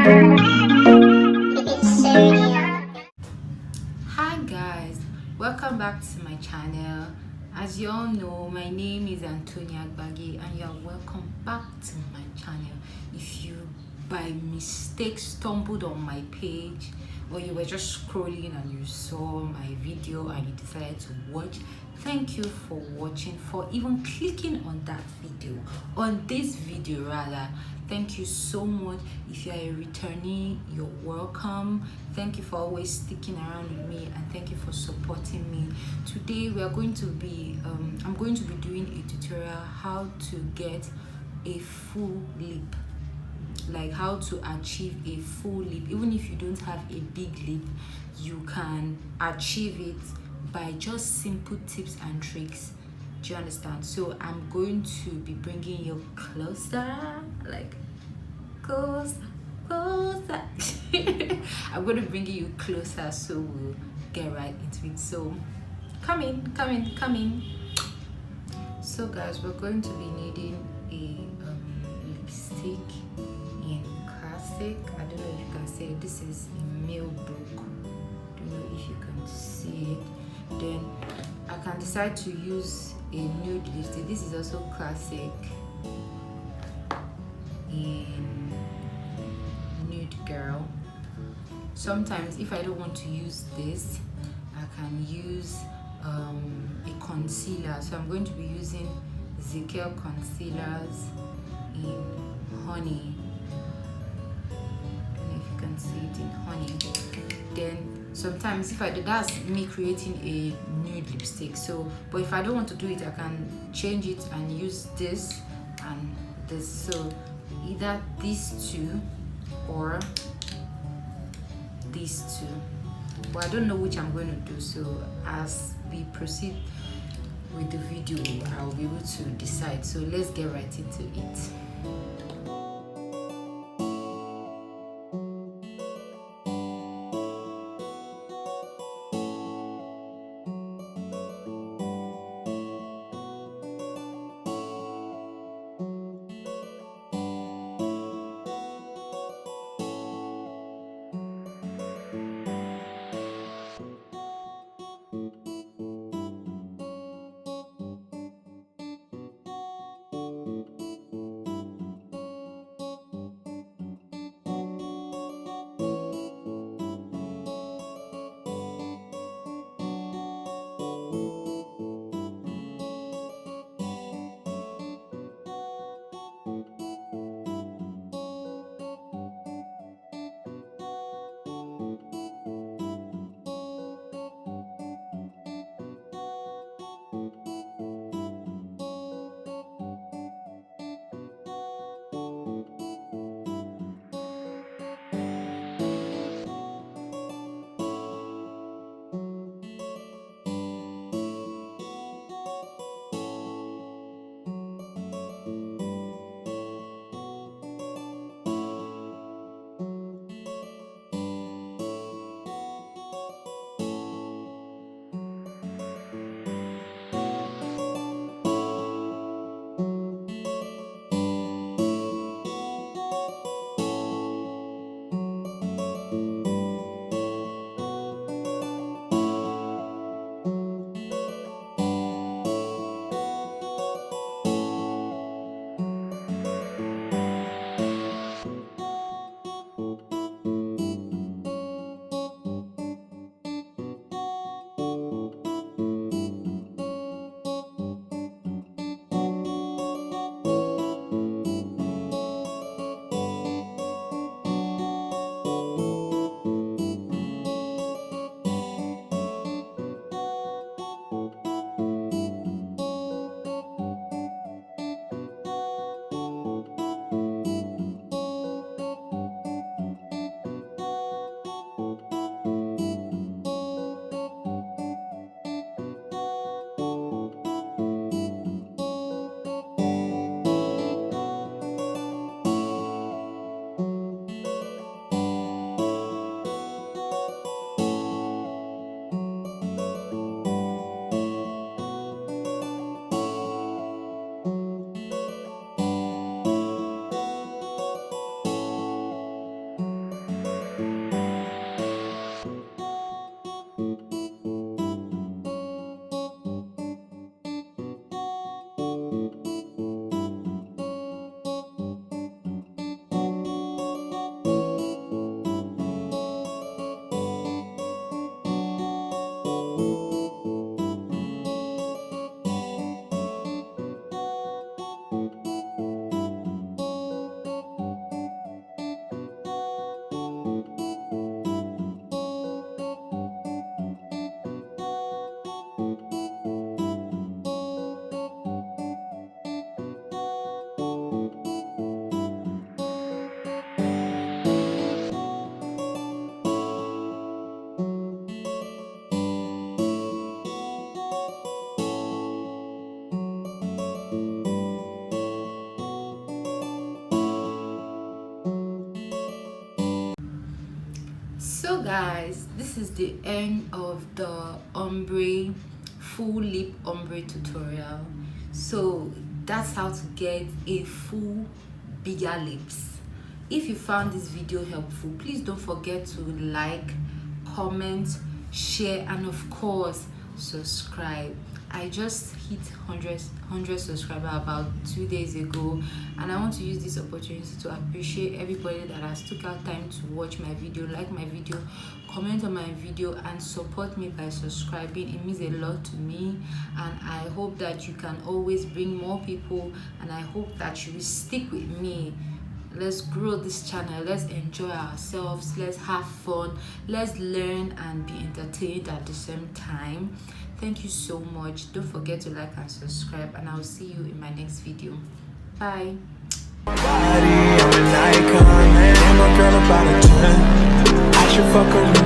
Hi guys, welcome back to my channel. As you all know, my name is anthoniagbagi and you are welcome back to my channel. If you by mistake stumbled on my page, or you were just scrolling and you saw my video and you decided to watch, thank you for watching, for even clicking on that video, on this video rather. Thank you so much. If you are a returnee, you're welcome. Thank you for always sticking around with me, and thank you for supporting me. Today we are going to be I'm going to be doing a tutorial how to get a full lip, like how to achieve a full lip. Even if you don't have a big lip, you can achieve it by just simple tips and tricks. Do you understand? So I'm going to be bringing you closer, like closer. I'm going to bring you closer, so we'll get right into it. So come in. So guys, we're going to be needing a lipstick in classic. I don't know if you can see it. This is a male book. Don't know if you can see it. Then I can decide to use a nude lipstick. This is also classic in nude girl. Sometimes if I don't want to use this, I can use a concealer. So I'm going to be using Zickel concealers in honey. I don't know if you can see it in honey. Then sometimes if I do, that's me creating a nude lipstick. So but if I don't want to do it, I can change it and use this and this. So either these two or these two, but I don't know which I'm going to do. So as we proceed with the video, I'll be able to decide. So let's get right into it. So guys, this is the end of the ombre full lip ombre tutorial. So that's how to get a full bigger lips. If you found this video helpful, please don't forget to like, comment, share, and of course subscribe. I just hit 100 subscribers about 2 days ago, and I want to use this opportunity to appreciate everybody that has took out time to watch my video, like my video, comment on my video, and support me by subscribing. It means a lot to me, and I hope that you can always bring more people, and I hope that you will stick with me. Let's grow this channel, let's enjoy ourselves, let's have fun, let's learn and be entertained at the same time. Thank you so much. Don't forget to like and subscribe, and I'll see you in my next video. Bye. I should fuck